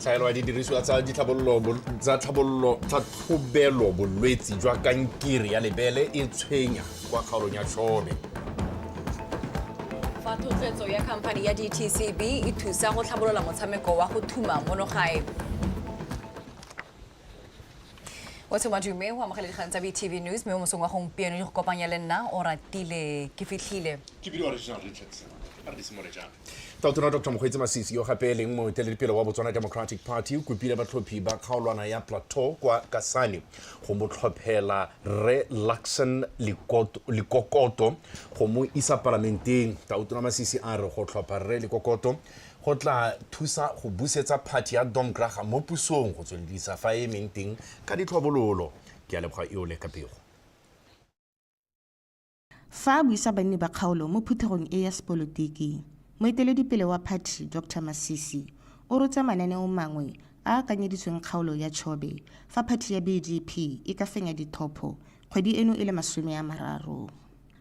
tlhaelo ya didiriswa tsa ditlhabololo tsa tlhobolelo bolwetse jwa kankere ya lebele e tshwenya kwa kgaolong ya Tšhobe. Fa thotletso ya khamphani ya DTCB e thusa go tlhabolola motshameko wa go thuma mono gae. What's my dream? Wa mogele dikgang tsa BTV News mme mosong wa gompieno go kopanya le nna o ratile ke fitlhile. Ke bile original Richardson. Tautona Dr. Mokgweetsi Masisi yo gape leng mo teledipele wa Botswana Democratic Party o kopile batlhophi ba kgaolwana ya Plateau kwa Kasane go mo tlhophela Re Luxon Likokoto go mo isa parlamenteng. Tautona Masisi a re go tlhopha Re Likokoto go tla thusa go busetsa party ya Domgraga mo pusong go tsweledisa fa e meng teng ka ditlhobololo. Ke a leboga Iole Kapego. Fa buisa banni ba kgaolo mo phuthegong e ya sepolotiki, moeteledipele wa party Dr. Masisi o rotsa mananeo mangwe a kanyeditsweng kgaolo ya Tšhobe fa party ya BDP e ka fenya dithopo kgwedi eno e le 30.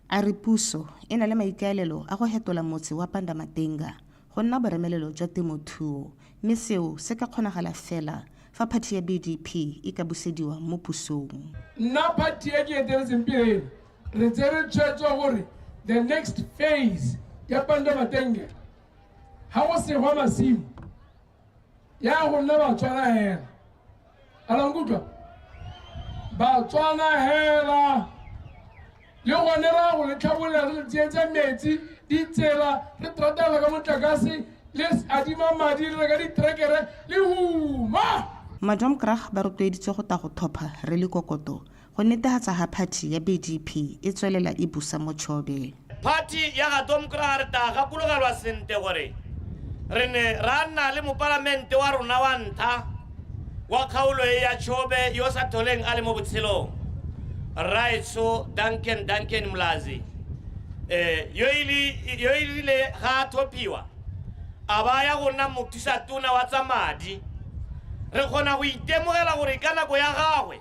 A re puso e na le maikaelelo a go hetola motse wa Pandamatenga go nna boremelelo jwa temothuo mme seo se ka kgonagala fela fa party ya BDP e ka busediwa mo pusong. Nna party e ke eteletseng pele re tsere tshwetso gore the next phase ya Pandamatenga ha go se gwa masimo ya go nna Batswana hela ala nkutwa Batswana hela le gone ra go le tlhabolela re tsietsa metsi di tsela re tratela ka motlakase le adima madi re ka ditrekere le huma Domgraga ba rotloeditse go ta go thopha Re Likokoto go netehatsa ha party ya BDP e tswelela e busa mo Tšhobe. Party ya ga Domgraga re ta gakologelwa sente gore re ne ra nna le moparlamente wa rona wa ntha wa kgaolo ya Tšhobe yo sa tholeng a le mo botshelong Raitso Duncan Mlazi yo ile ga thopiwa a ba ya go nna mothusa tona wa tsa madi re kgona go itemogela gore ka nako ya gagwe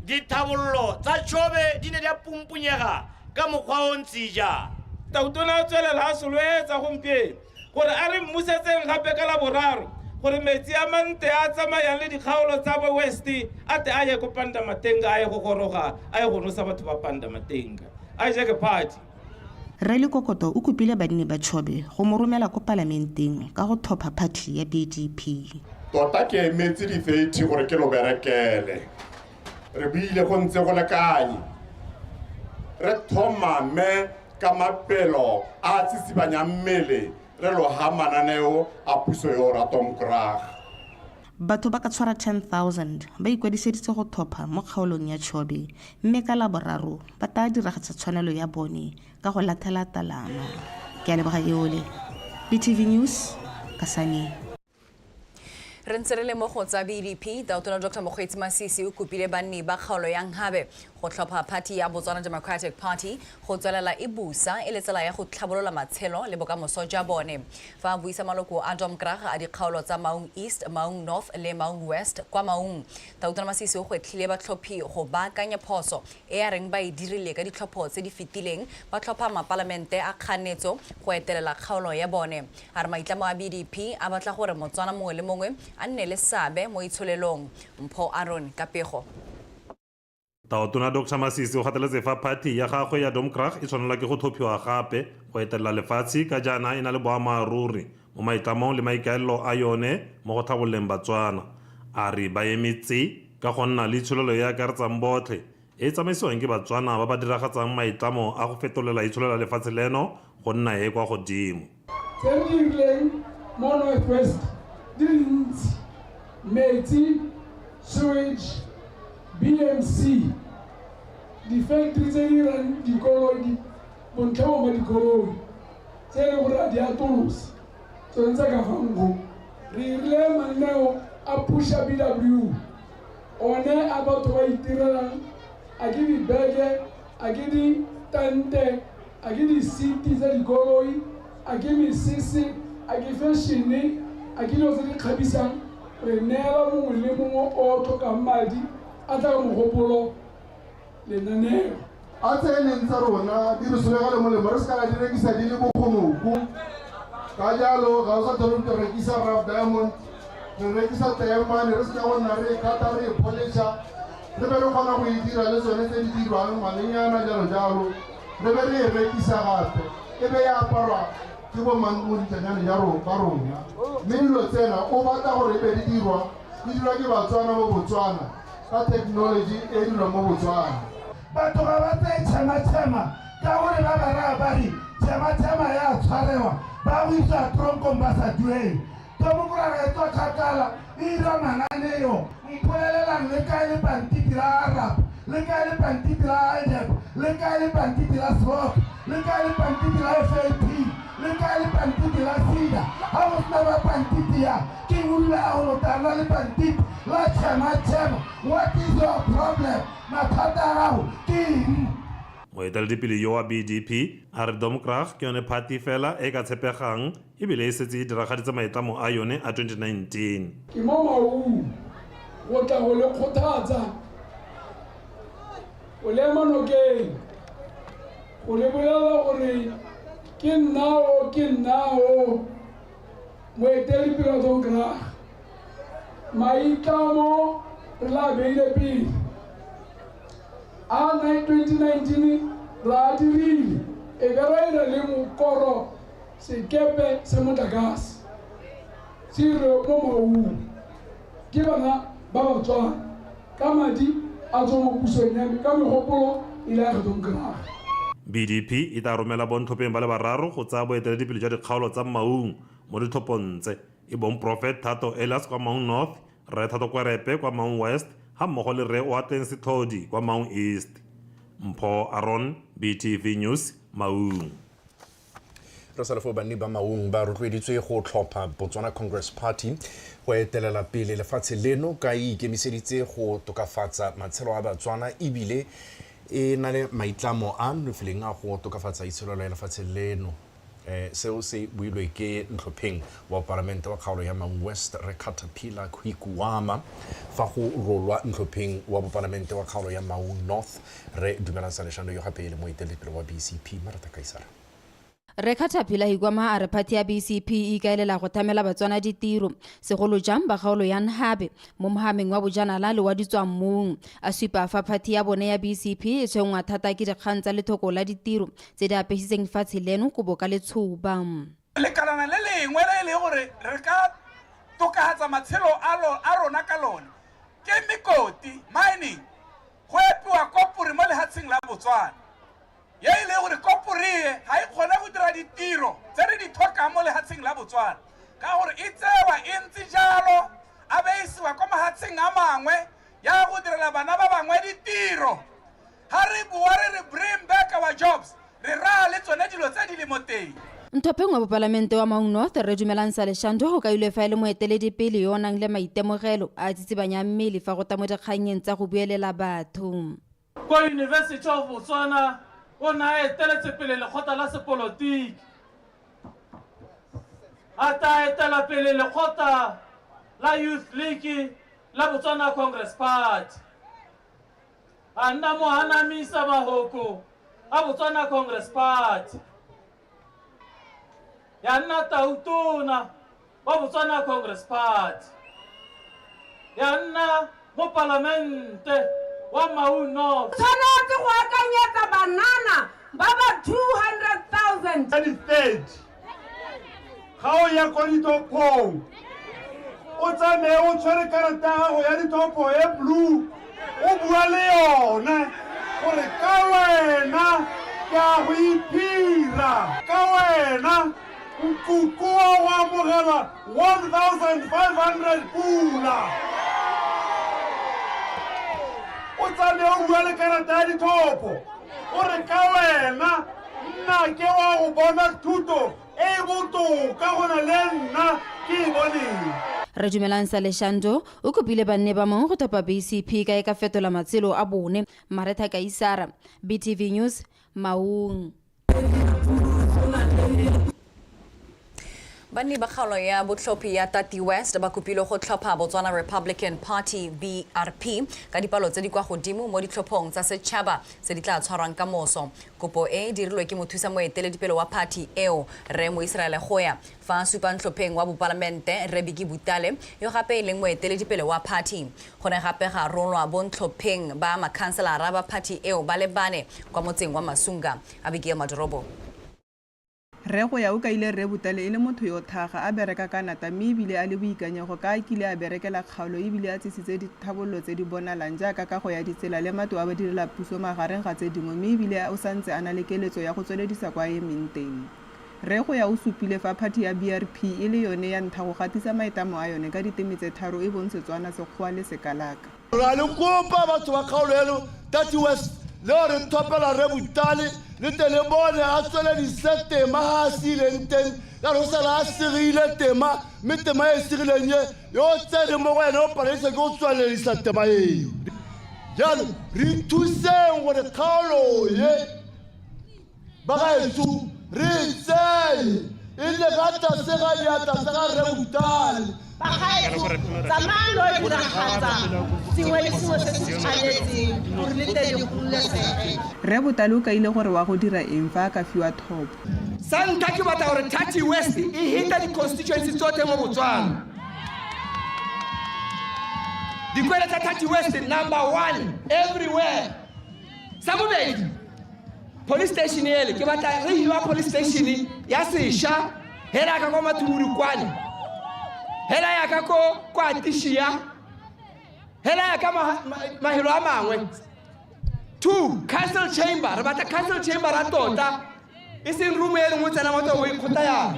dithabollo tsa Tšhobe di ne di a pumpunyega ka mokgwa o ntsi ja. Tautona o tswelela a solwetsa gompieno gore a re mmusetseng gape ka Laboraro gore metsi a mante a tsamayang le dikgaolo tsa bo West a te a ye go Pandamatenga a ye go goroga a ye go nosa batho ba Pandamatenga a je ke party. Re Likokoto o kopile banni ba Tšhobe go mo romela ko parlamenteng ka go thopha party ya BDP. Tota ke emetsi di 30 gore ke lo berekele re buile go ntse go lekanye re thomame ka mapelo a tsitsibanya mmele re lo ha mananeo a puso yo ra Domgraga. Batho ba ka tshwara 10,000 ba ikwadiseditse go thopha mo kgaolong ya Tšhobe mme ka Laboraro ba tla diragatsa tshwanelo ya bone ka go latela-talana. Ke a leboga Iole BTV News Kasane. Re ntse re le mo go tsa BDP. Tautona Dr. Mokgweetsi Masisi o kopile banni ba kgaolo ya Nghabe go tlhopha party ya Botswana Democratic Party go tswelela e busa e le tsela ya go tlhabolola matshelo le bokamoso jwa bone. Fa a buisa maloko a Domgraga a dikgaolo tsa Maung East, Maung North le Maung West kwa Maung, Tautona Masisi o gwetlhile batlhophi go baakanya phoso e a reng ba e dirile ka ditlhopho tse di fetileng ba tlhopha mapalamente a kganetso go etelela kgaolo ya bone. A re maitlamo a BDP a batla gore Motswana mongwe le mongwe a nne le sabe mo itsholelong. Mpho Aaron Kapego. Tautona Dr. Masisi o gateletse fa party ya gagwe ya Domgraga e tshwanela ke go thophiwa gape go etelela lefatshe ka jaana e na le boammaruri mo maitlamong le maikaelelo a yone mo go tlhabololeng Batswana. A re ba emetse ka go nna le itsholelo ya akaretsang botlhe e tsamaisiwang ke Batswana ba ba diragatsang maitlamo a go fetolela itsholela lefatshe leno go nna e kwa godimo. Mo Northwest dintsi metsi sewage BMC di factory tse di rang dikoloi bontlhamo ba dikoloi tse le gore di atolosa tsone tsa ka fango re irile mananeo a pusha BW one a batho ba itirelang a ke dibeke a ke ditante a ke di-city tsa dikoloi a ke mesese a ke fashione a ke dilo tse di kgabisang re neela mongwe le mongwe o tlhokang madi a tla ka mogopolo lenaneo a tseneng tsa rona di re solegale molemo re se kana di rekisa di le bogomoku ka jalo ga o sa thole go rekisa Rough Diamond re rekisa TEME re se ka bona re kata re polisha re be re kgona go dira le tsone tse di dirwang malenyana jalo re be re rekisa gape e be ya aparwa ke bo manguditanyane ya ba rona mme dilo tsena o batla gore e be di dirwa ke Batswana mo Botswana ka technology e dirwa mo Botswana batho ga ba tsaye tshema ka gore ba bara ba ri tshema ya tshwarewa ba buisa tronkong ba sa duele tomokora e tswa kgakala e dira mananeo mpolelelang le kae le pantiti la Arab le kae le pantiti la IDEP le kae le pantiti la SWOP le kae le pantiti la FAP le kae le pantiti la SIDA ha go sena ba pantiti ya ke ngula a go tala le pantiti la tshema what is your problem mathata a gago ke eng moeteledipele yo wa BDP a re Dikgang ke yone party fela e ka tshepegang ebile e setse e diragaditse maitlamo a yone a 2019 ke mo maung go tla go le kgothatsa o le manokeng go le bolela gore ke nnao moeteledipele wa Dikgang maitlamo re la beile pele a 2019 la dirile e be ra ira le mokoro sekepe se motlakase se ire mo maung ke bana ba Batswana ka madi a tswa mo pusong ya ka megopolo ile ya Dikgang BDP e tla romela bontlhopheng ba le bararo go tsaya boeteledipele jwa dikgaolo tsa maung mo ditlhophong tse e bong Prophet Thato Elias kwa Maung North, Rre Thato Kwerepe kwa Maung West ha mmogo le Rre Oatleng Setlhodi kwa Maung East. Mpho Aaron, BTV News, Maung. re sa le fo banni ba Maung ba rotloeditswe go tlhopha Botswana Congress Party go etelela pele lefatshe leno ka ikemiseditse go tokafatsa matshelo a Batswana ebile e na le maitlamo a nofileng a go tokafatsa itshelo ya lefatshe leno seo se builwe ke ntlhopheng wa parlamente wa kgaolo ya Maung West re Caterpillar Kwikuwama fa go rolwa ntlhopheng wa parlamente wa kgaolo ya Maung North re dumelang sa leshano yo gape le moeteledipele wa BCP Marata Kaisara re Caterpillar Kwikuwama a re party ya BCP e kaelela go thamela Batswana ditiro segolo jang ba kgaolo ya Nhabe mo mohameng wa bojanala le wa ditswammung a supa fa party ya bone ya BCP e tshwengwa thata ke dikgang tsa lethoko la ditiro tse di apegisitseng fatshe leno go boka le tshuba lekalana le lengwe le le gore re ka tokahatsa matshelo a rona ka lona ke mikoti mining go epiwa kopuri mo lehatsheng la Botswana ye ile gore kopurie ha e kgone go dira ditiro tse re di tlhoka mo lehatsheng la Botswana ka gore e tsewa e ntse jalo a be isiwa kwa mahatsheng a mangwe ya go direla bana ba bangwe ditiro ha re bua re bring back our jobs re ra le tsone dilo tse di le mo teng Nthopheng wa parlamente wa Maung North re dumelang sa leshando go ka ile fa le moeteledipele yo nang le maitemogelo a tsitsibanya mmele fa go ta mo dikganyeng tsa go buelela batho ko University of Botswana o na eteletse pele lekgotla la sepolotiki a ta etela pele lekgotla la Youth League la Botswana Congress Party a nna mo hanamisa mahoko a Botswana Congress Party ya nna tautona wa Botswana Congress Party ya nna mo parlamente wa Maung North tshwanetse go akanyetsa banana ba ba 200,000 Third ga o ya ko ditopong o tsamaye o tshwere karata ya gago ya ditopo e blue o bua le yone gore ka wena ke a go iphira ka wena nkoko wa go amogela 1,500 pula o tsamaye o bua le karata ya ditopo gore ka wena nna ke wa go bona thuto e botoka go na le nna ke e boneng re dumelang sa leshando o kopile banne ba mongwe go thopa BCP ka e ka fetola matshelo a bone Marata Kaisara BTV News Maung Banni ba kgaolo ya botlhophi ya Tati West ba kopile go tlhopha Botswana Republican Party BRP ka dipalo tse di kwa godimo mo ditlhophong tsa setšhaba tse di tla tshwarwang ka moso. Kopo e dirilwe ke mothusa moeteledipele wa party eo Re mo Israele Goya fa supang tlhopheng wa bopalamente Re Biki Butale yo gape e leng moeteledipele wa party. Go ne gape ga rolwa bontlhopheng ba makhanselara ba party eo ba le bane kwa motseng wa Masunga. Abigail Madorobo. Re go ya o ka ile Re Butale e le motho yo thaga a bereka ka nata mme ebile a le boikanyego ka kile a berekela kgaolo ebile a tsisitse dithabollo tse di bonalang jaaka ka go ya ditsela le mato a ba direla puso magareng ga tse dingwe mme ebile o santse a na le keletso ya go tsweledisa kwa emeng teng. Re go ya o supile fa party ya BRP e le yone ya ntlha go gatisa maitamo a yone ka diteme tse tharo e bong Setswana Sekgowa le Sekalaka. Ra le kopa batho ba kgaolo eno Tati West le re thopela Re Butale le tele bone a tsweledisa tema ha sileng teng ka re sala a sirile tema mme tema e sirileng yo tsene mo wena o palesa go tsweledisa tema eo jalo re thuseng gore kgaolo ye ba gaetso re tsene e le gata se ga diata se ga Re Butale Zamano e diragatsa sengwe le sengwe se se tshwanetseng gore le teng go lesege. Re Butale o ka ile gore wa go dira eng fa ka fiwa thopo. Sa ntlha ke batla gore Tati West e hita di-constituency tsotlhe mo Botswana. Dikwele tsa Tati West #1 everywhere. Sa bobedi police station ele ke batla re hiwa police station ya sesha hela ka kwa Mathuri kwane. Hela ya ka ko kwa Tishia. Hela ya ka mahelo a mangwe. 2 council chamber re batla council chamber a tota e seng room e lengwe tsena motho o ikgota ya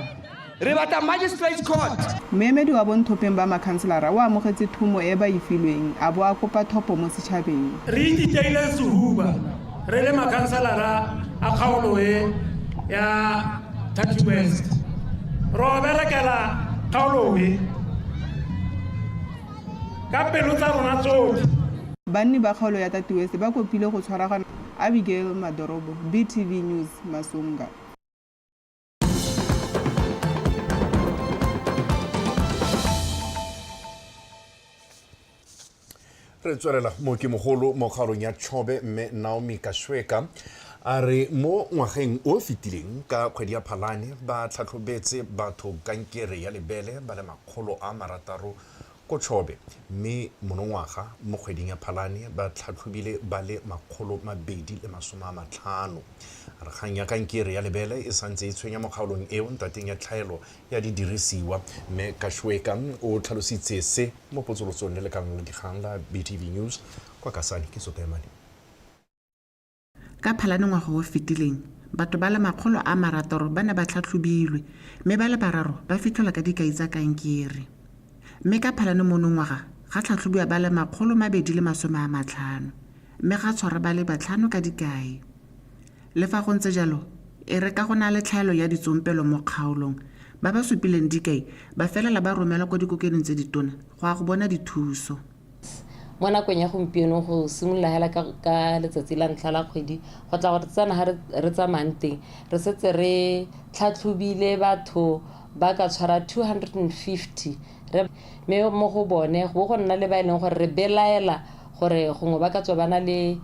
re batla magistrate court. Memedi wa bonthopeng ba makhanselara o amogetse thumo e ba ifilweng a bo a kopa thopo mo setšhabeng. Re ititeile sehuba re le makhanselara a kgaolo e ya Tati West ro berekela kgaolo e ka pelo tsa rona tsotlhe. Banni ba kgaolo ya Tati West ba kopile go tshwaragana. Abigail Madorobo, BTV News, Masunga. Re tswelela mo ke mogolo mo kgaolong ya Chobe mme Naomi Kashweka a re mo ngwageng o fetileng ka kgwedi ya Phalane ba tlhatlhobetse batho kankere ya lebele ba le 600 ko Chobe mme monongwaga mo kgweding ya Phalane ba tlhatlhobile ba le 250. Re kgang ya kankere ya lebele e santse e tshwenya mo kgaolong eo ntateng ya tlhaelo ya didirisiwa mme Kashweka o tlhalositse se mo potsolotsong le lekang la dikgang la BTV News kwa Kasane ke Sotemane. Ka Phalane ngwaga o fetileng batho ba le 600 ba ne ba tlhatlhobilwe mme ba le bararo ba fitlhelwa ka dikai tsa kankere. Mme ka Phalane monongwaga ga tlhatlhobiwa ba le 250 mme ga tshwara ba le 5 ka dikai. Le fa go ntse jalo e re ka go na le tlhaelo ya ditsompelo mo kgaolong ba ba supileng dikai ba felela ba romela kwa dikokelong tse ditona go a go bona dithuso. Mo nakong ya gompieno go simolola hela ka letsatsi la ntlha la kgwedi go tla go tsana ha re tsamayang teng re setse re tlhatlhobile batho ba ka tshwara 250 mme mo go bone go nna le ba ileng gore re belaela gore gongwe ba ka tswa bana le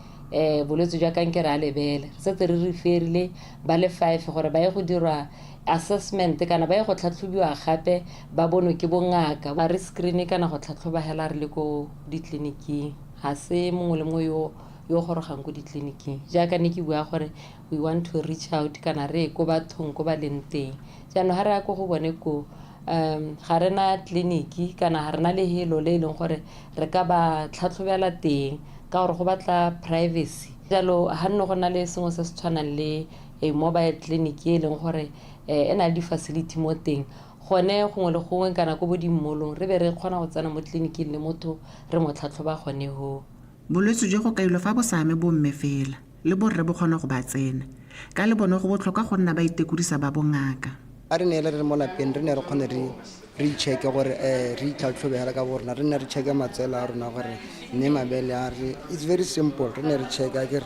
bolwetse jwa kankere a lebele re setse re referile ba le 5 gore ba ye go dirwa assessment kana ba ye go tlhatlhobiwa gape ba bonwe ke bongaka ba re screen kana go tlhatlhoba hela re le ko ditleliniking ha se mongwe le mongwe yo gorogang ko ditleliniking jaaka ne ke bua gore we want to reach out kana re ko bathong ko ba leng teng jaanong ha re ya go go bone ko ga rena tleliniki kana ha rena le helo le leng gore re ka ba tlhatlhobela teng ka gore go batla privacy jalo ha nne go na le sengwe se se tshwanang le a mobile clinic e leng gore e na le di-facility mo teng gone gongwe le gongwe kana ko bodimolong re be re kgona go tsena mo tleliniking le motho re mo tlhatlhoba gone ho. Bolwetse jo go kailwe fa bo same bo mme fela le borre bo kgona go ba tsena ka le bone go botlhokwa go nna ba itekodisa ba bongaka. A re ne le mo lapeng re ne re kgone re check gore re itlhatlhobe hela ka borna re ne re check matsela a rona gore ne mabele a re it's very simple re ne re check a ke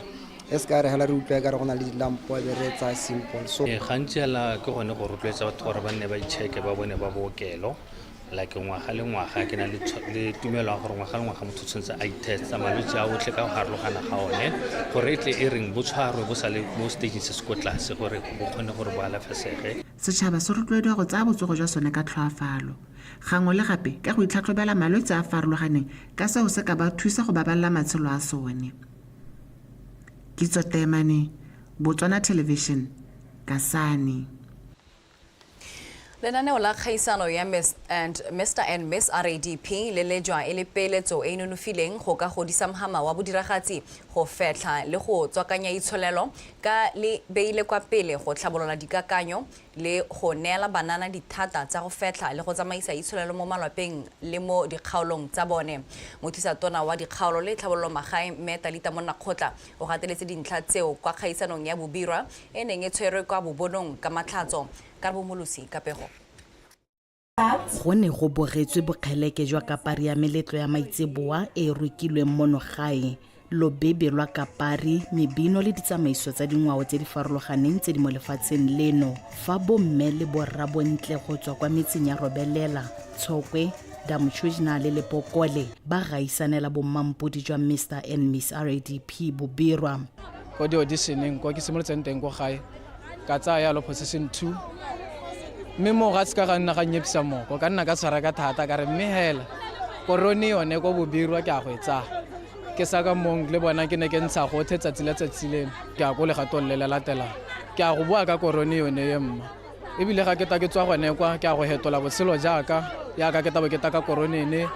e se ka re hela re utlwa ka re go na le dilampo be re tsa simple so gantsi hela ke gone go rotloetsa batho gore ba nne ba itšheke ba bone ba bookelo like ngwaga le ngwaga ke na le tumelo ya gore ngwaga le ngwaga motho tshwanetse a itesta malwetse a otlhe ka go harologana ga one gore e tle e reng bo tshwarwe bo sa le mo stageng se se ko tlase gore bo kgone gore bo alafesege. Setšhaba se rotloediwa go tsaya botsogo jwa sone ka tlhoafalo gangwe le gape ka go itlhatlhobela malwetse a farologaneng ka seo se ka ba thusa go babalela matshelo a sone. Kitso Temane, Botswana Television, Kasane. Lenaneo la kgaisano ya Mr and Miss RADP le lejwa e le peeletso e nonofileng go ka godisa mohama wa bodiragatsi go fetla le go tswakanya itsholelo ka le beile kwa pele go tlhabolola dikakanyo le go neela banana dithata tsa go fetla le go tsamaisa itsholelo mo malapeng le mo dikgaolong tsa bone. Mothisatona wa dikgaolo le tlhabololo magae Metalita Monakgotla o gateletse dintlha tseo kwa kgaisanong ya Bobirwa e neng e tshwerwe kwa bobonong ka matlhatso ka bomolosi ka pego. Go ne go bogetswe bokgeleke jwa kapari ya meletlo ya maitseboa e rukilweng mono gae Lobebirwa kapari mebino le ditsamaiso tsa dingwao tse di farologaneng tse di mo lefatsheng leno fa bomme le borrabontle go tswa kwa metseng ya Robelela, Tshokwe, Damchujna le Lepokole ba gaisanela bommampodi jwa Mr and Miss RADP Bobirwa. Go di auditioning kwa ke simolotseng teng go gae ka tsaya lo position 2 mme mo ga ska ga nna ga nyepisa mo go ka nna ka tshwara ka thata ka re mme hela korone yone go Bobirwa ke a go etsa ke sa ka mong le bona ke ne ke ntsha go thetsa tsileng ke a go le gatong le latela ke a go bua ka korone yone ye mma e bile ga ke ta ke tswa gone kwa ke a go hetola botshelo jaaka ya ka ke tabo ke ta ka korone ne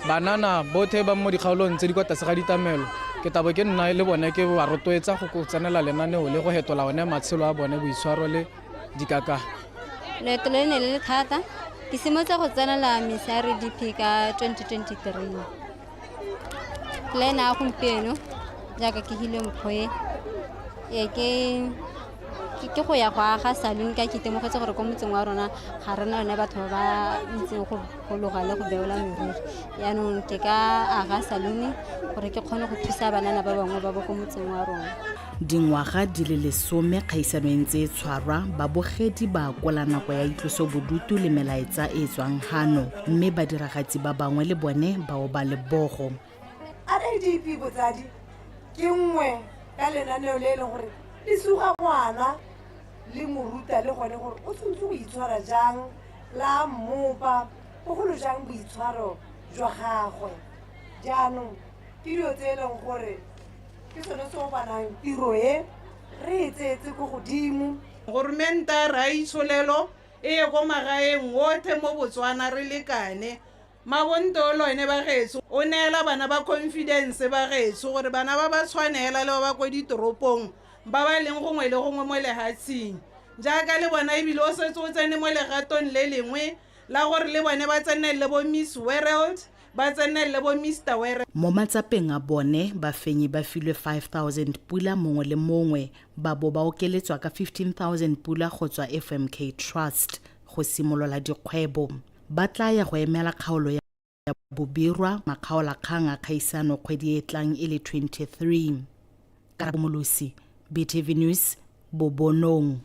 banana bothe ba mo dikgaolong tse di kwa tlase ga ditamelo ke tabo ke nna le bone ke ba rotloetsa go tsenela lenaneo le go hetola one matshelo a bone boitshwaro le dikaka. Leeto le ne le thata ke simotse go tsenela Miss RADP ka 2023 le na gompieno jaaka ke hile mphoe ke go ya go aga salon ka ke temogetse gore ko motseng wa rona ga rena one batho ba itseng go loga le go beola meriri yaanong ke ka aga salon gore ke kgone go thusa banana ba bangwe ba ko motseng wa rona. Dingwaga di le 10 kgaisano e ntse e tshwarwa babogedi ba kola nako ya itlosobodutu le melaetsa e tswang hano mme badiragatsi ba bangwe le bone bao ba lebogo. RADP botsadi ke nngwe ka lenaneo le leng gore le suga ngwana le moruta le gone gore o tshwanetse go itshwara jang la mmopa bogolo jang boitshwaro jwa gagwe jaanong ke dilo tse e leng gore ke sone se go banang tiro e re e tsetse ko godimo. Gormenta ra itsholelo e ye go magaeng otlhe mo Botswana re lekane mabontolo ene ba getso o neela bana ba confidence ba getso gore bana ba ba tshwanela le ba kwa ditoropong ba ba leng gongwe le gongwe mo lehatsing jaaka le bona ebile o setse o tsene mo legatong le lengwe la gore le bone ba tsenelle bo Miss World ba tsenelle bo Mr World. Mo matsapeng a bone bafenyi ba filwe 5,000 pula mongwe le mongwe ba bo ba okeletswa ka 15,000 pula go tswa FMK Trust go simolola dikgwebo. Ba tla ya go emela kgaolo ya Bobirwa makgaola kgang a kgaisano kgwedi e tlang e le 23. Ka bomolosi BTV News Bobonong.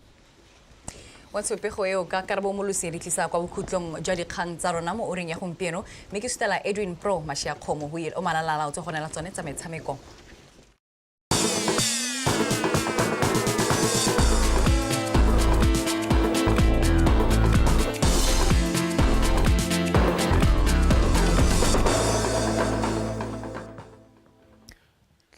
Watsopego eo ka karabo molosi re tlisa kwa bokhutlong jwa dikgang tsa rona mo oreng ya gompieno mme ke Stella Edwin Pro Mashia Khomo ho ile o malalala o tsogonela tsone tsa metshameko.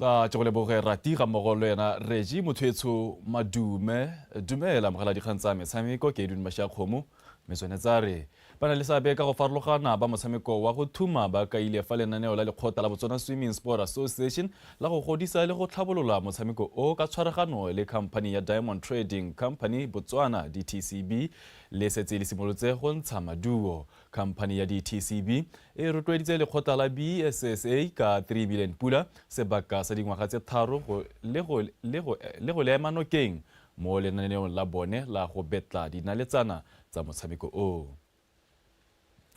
tla tšego leboge rati ga mmogo le yena Regi Mothwetso Madume dumela mogala dikgang tsa metshameko ke Edwin Mashia Khomo mme tsone tsa re ba na le seabe ka go farologana ba motshameko wa go thuma ba ka ile fa lenaneo la lekgotla la Botswana Swimming Sport Association la go godisa le go tlhabolola motshameko o ka tshwaragano le company ya Diamond Trading Company Botswana DTCB le setse le simolotse go ntsha maduo. Company ya DTCB e rotloeditse lekgotla la BSSA ka 3 billion pula sebaka sa dingwaga tse tharo le go lema nokeng mo lenaneong la bone la go betla dinaletsana tsa motshameko o.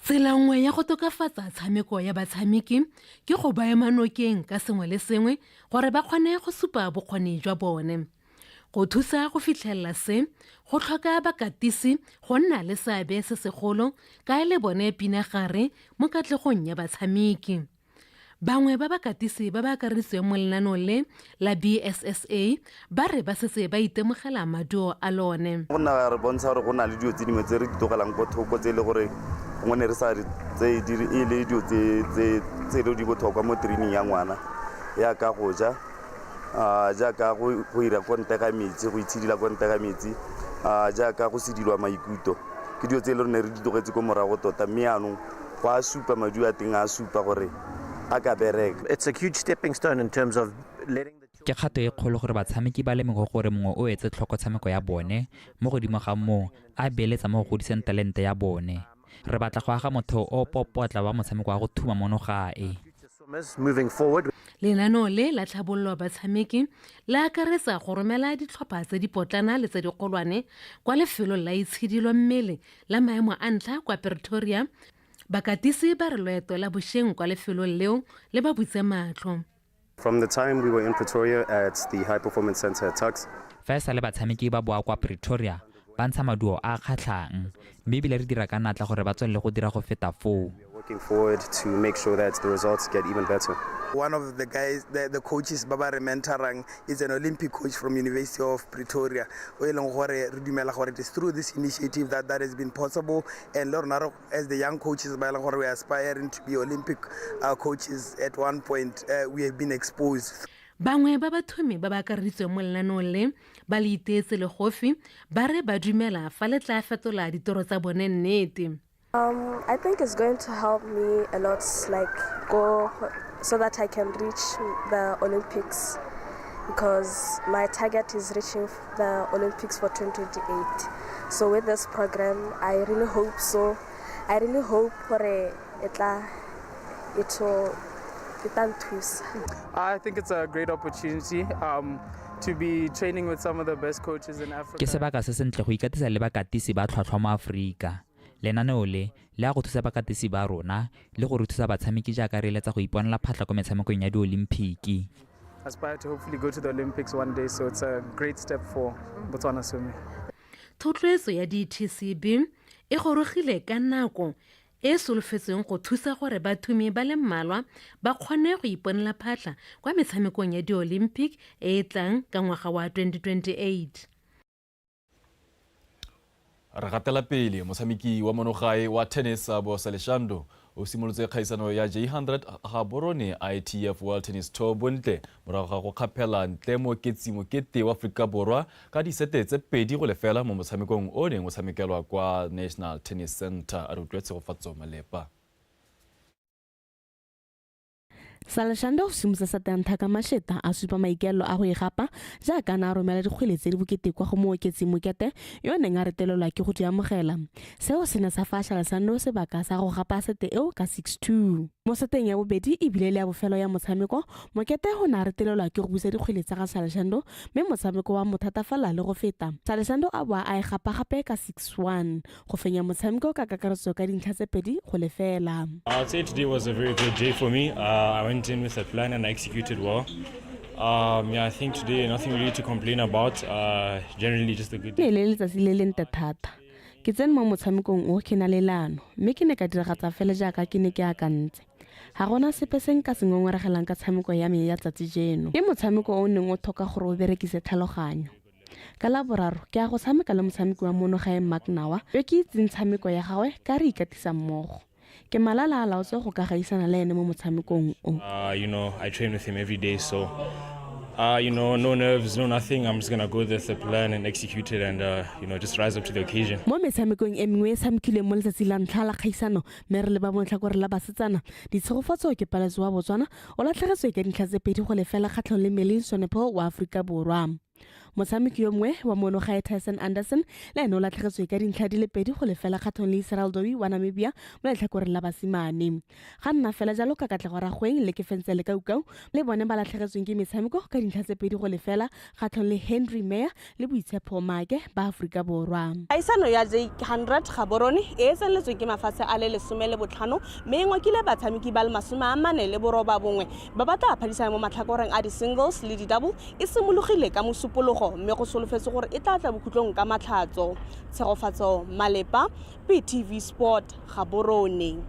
Tsela nngwe ya go tokafatsa tshameko ya batshameki ke go ba ema nokeng ka sengwe le sengwe gore ba kgone go supa bokgoni jwa bone. Go thusa go fitlhelela se, go tlhoka bakatisi go nna le seabe se segolo ka le bone pinagare mo katlegong ya batshameki. Bangwe ba bakatisi ba ba akareditsweng mo lenaanong le la BSSA ba re ba setse ba itemogela maduo a lone. Go nna re bontsha gore go na le dio tse dingwe tse re di togelang ko thoko tse le gore ngone re sa tse e le dio tse di botlhokwa mo training ya ngwana ya ka go ja jaaka go ira konte ga metsi go itshidila konte ga metsi jaaka go sedilwa maikuto ke dio tse le rone re di togetse ko morago tota mme anong go a supa maduo a teng a supa gore a ka bereka. It's a huge stepping stone in terms of letting ke kgato e kgolo gore batshameki ba lemoge gore mongwe o etse tlhoko tshameko ya bone mo godimo ga moo a beeletsa mo go godiseng talente ya bone. Re batla go aga motho o popotla wa motshameko wa go thuma monogae. moving forward. Lenaneo le la tlhabololo batshameki la akaretsa go romela ditlhopha tse di potlana le tse di kgolwane kwa lefelong la itshidilo mmele la maemo a ntlha kwa Pretoria. Bakatisi ba re loeto la bošeng kwa lefelong leo le ba butse matlho. From the time we were in Pretoria at the High Performance Center at Tuks, fa sa le batshameki ba boa kwa Pretoria ba ntsha maduo a kgatlhang mme ebile re dira ka natla gore ba tswelele go dira go feta foo. Working forward to make sure that the results get even better. One of the guys, the coaches, Babare Mentarang, is an Olympic coach from University of Pretoria. It is through this initiative that has been possible. And as the young coaches, we are aspiring to be Olympic coaches. At one point, we have been exposed. Bangwe ba bathumi ba ba akareditsweng mo lenaneong le ba le iteetse le gofi ba re ba dumela fa le tla fetola ditoro tsa bone nnete. I think it's going to help me a lot, like go so that I can reach the Olympics, because my target is reaching the Olympics for 2028. So with this program, I really hope so. I really hope for I think it's a great opportunity to be training with some of the best coaches in Africa. Ke sebaka se sentle go ikatisa le bakatisi ba tlhwatlhwa mo Afrika. Lenaneo le a go thusa bakatisi ba rona le go re thusa batshameki jaaka re eletsa go iponela phatlha ko metshamekong ya di-Olimpiki. Aspire to hopefully go to the Olympics one day, so it's a great step for Botswana swimming. Thotloetso ya di-TCB e gorogile ka nako e solofetsweng go thusa gore bathumi ba le mmalwa ba kgone go iponela phatlha kwa metshamekong ya di-Olympic e tlang ka ngwaga wa 2028. Re gatela pele motshameki wa monogae wa tennis Bosa Leshando o simolotse kgaisano ya J100 ga borone ITF World Tennis Tour bontle morago ga go kgapela ntle mo mokete wa Afrika Borwa ka disete tse 2-0 mo motshamekong o neng o tshamekelwa kwa National Tennis Center a re utlwetse go fatso malepa. Salashando simutsa sa tanta ka masheta a supa maikelo a go igapa jaaka na romela dikgwele tse di bokete kwa go mooketsi mokete yo neng a retelelwa ke go di amogela. Seo se ne sa fa Salashando sebaka sa go gapa sete eo ka 6-2. Mo seteng ya bobedi e bile le ya bofelo ya motshameko mokete go na retelelwa ke go busa dikgwele tsa ga Salashando mme motshameko wa mothatafala le go feta. Salashando a boa a igapa gape ka 6-1 go fenya motshameko ka kakaretso ka dintlha tse 2 go lefela. I'd say today was a very good day for me. I went in with a plan and I executed well. I think today nothing really to complain about. Generally just a good day. Le letsatsi le lente thata. Ke tsene mo motshamekong o ke na le lano mme ke ne ka diragatsa fela jaaka ke ne ke akantse. Ha gona sepe se nka sengongwaregelang ka tshameko ya me ya tsatsi jeno. Ke motshameko o neng o tlhoka gore o berekise tlhaloganyo. Ka la boraro ke a go tshameka le motshameki wa monogae Maknawa yo ke itseng tshameko ya gagwe ka re ikatisa mmogo. Ke malala a laotse go ka gaisana le ene mo motshamekong o. I train with him every day, so no nerves, no nothing. I'm just gonna go with the plan and execute it and just rise up to the occasion. Mo metshamekong e mengwe e tshamekile mo letsatsi la ntlha la kgaisano mme re le ba motlhakore la basetsana ditshegofatso ke Paletso wa Botswana o latlhegetswe ka dintlha tse 2 go lefela kgatlhong le Melin Sonepho wa Afrika Borwa. motshameki yo mongwe wa monogae Tyson Anderson le ene o latlhegetswe ka dintlha di le 2 go lefela kgatlhong le Israel Dowi wa Namibia mo letlhakoreng la basimane. Ga nna fela jalo ka katlego ragweng le ke fentse le kaukau le bone ba latlhegetsweng ke metshameko ka dintlha tse 2 go lefela kgatlhong le Henry Meyer le Boitshepo Make ba Aforika Borwa. Aisano ya J100 Gaborone e tseneletsweng ke mafatshe a le 15 mme e ngwakile batshameki ba le 49 ba batla phadisana mo matlhakoreng a di-singles le di-double e simologile ka mosupologo mme go solofetse gore e tla tla bokhutlong ka matlhatso. Tshegofatso Malepa, PTV Sport, Gaborone.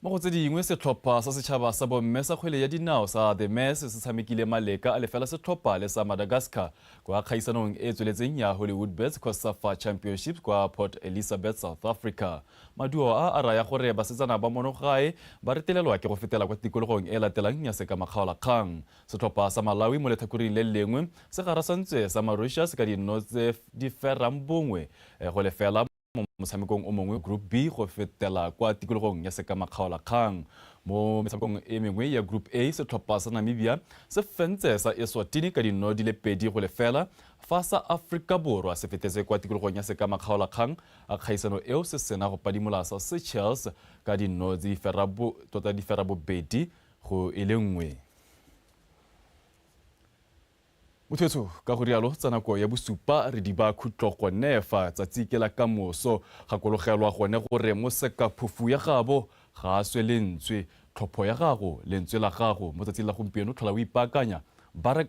Mo go tse dingwe setlhopha sa setšhaba sa bomme sa kgwele ya dinao sa The Mess se tshamekile maleka a lefela setlhopha le sa Madagascar kwa kgaisanong e tsweletseng ya Hollywoodbets COSAFA Championship kwa Port Elizabeth, South Africa. Maduo a raya gore basetsana ba monogae ba retelelwa ke go fetela kwa tikologong e latelang ya Sekamakaolakgang. Setlhopha sa Malawi mo letlhakoreng le lengwe se garasantswe sa Mauritius ka dino tse di ferang bongwe go lefela motshamekong o mongwe Group B go fetela kwa tikologong ya Sekamakaolakgang. Mo metshamekong e mengwe ya Group A setlhopha sa Namibia se fentse sa Eswatini ka dino di le 2 go lefela fa sa Aforika Borwa se fetetse kwa tikologong ya Sekamakaolakgang a kgaisano eo se sena go padimola sa Seychelles ka dino di ferabo 2 go elengwe. Mothetso ka go rialo tsa nako ya bosupa re di ba khutlo go nefa tsa tsikela ka moso ga kologelwa gone gore mo sekaphufu ya gabo ga swelentswe tlhopho ya gago lentswe la gago mo tsatsing la gompieno tlhola o ipaakanya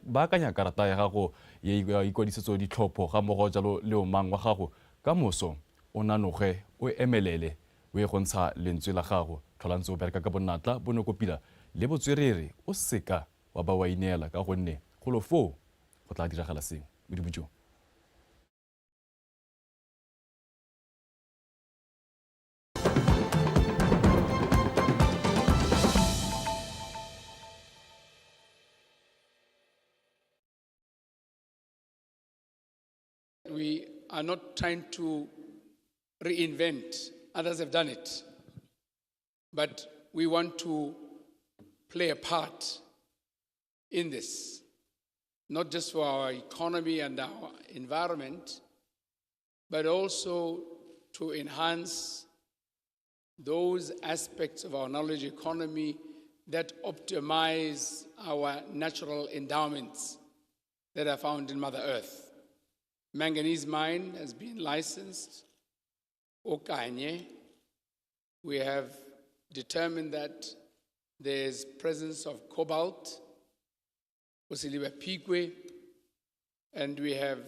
baakanya karata ya gago ya ikwadisetso ditlhopho ga mogo jalo le o mang wa gago ka moso o nanoge o emelele o e go ntsha lentswe la gago tlhola ntse o bereka ka bonatla bonokopila le botswerere o seka wa ba wa ineela ka gonne golo foo go tla diragala seng modimo jo. We are not trying to reinvent, others have done it, but we want to play a part in this, not just for our economy and our environment, but also to enhance those aspects of our knowledge economy that optimize our natural endowments that are found in Mother Earth. Manganese mine has been licensed. Okanye, we have determined that there's presence of cobalt, Osiliba Pigwe, and we have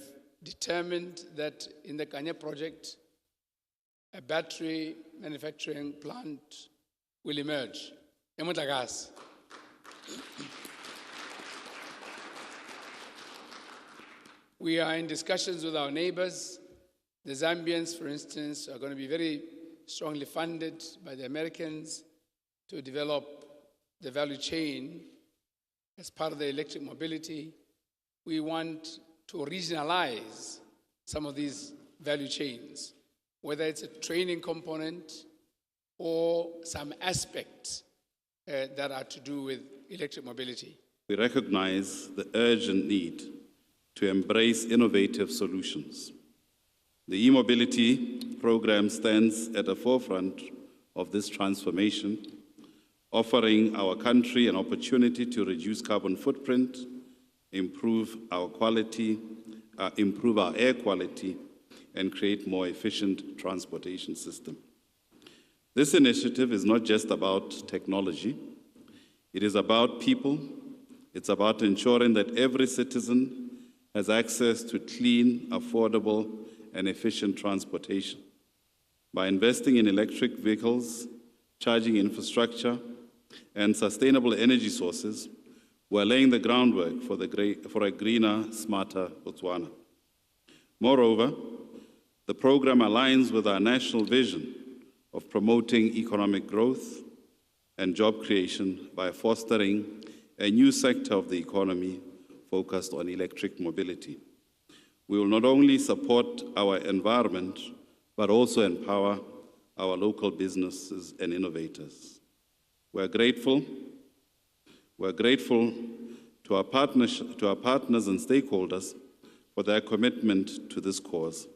determined that in the Kanye project, a battery manufacturing plant will emerge. Emutlagas. We are in discussions with our neighbors. The Zambians, for instance, are going to be very strongly funded by the Americans to develop the value chain as part of the electric mobility. We want to regionalize some of these value chains, whether it's a training component or some aspects that are to do with electric mobility. We recognize the urgent need to embrace innovative solutions. The e-mobility program stands at the forefront of this transformation, offering our country an opportunity to reduce carbon footprint, improve our air quality, and create more efficient transportation system. This initiative is not just about technology. It is about people. It's about ensuring that every citizen has access to clean, affordable, and efficient transportation. By investing in electric vehicles, charging infrastructure, and sustainable energy sources, we're laying the groundwork for a greener, smarter Botswana. Moreover, the program aligns with our national vision of promoting economic growth and job creation by fostering a new sector of the economy focused on electric mobility. We will not only support our environment, but also empower our local businesses and innovators. We're grateful to our partners and stakeholders for their commitment to this cause.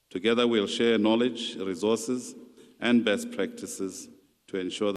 Together, we'll share knowledge, resources, and best practices to ensure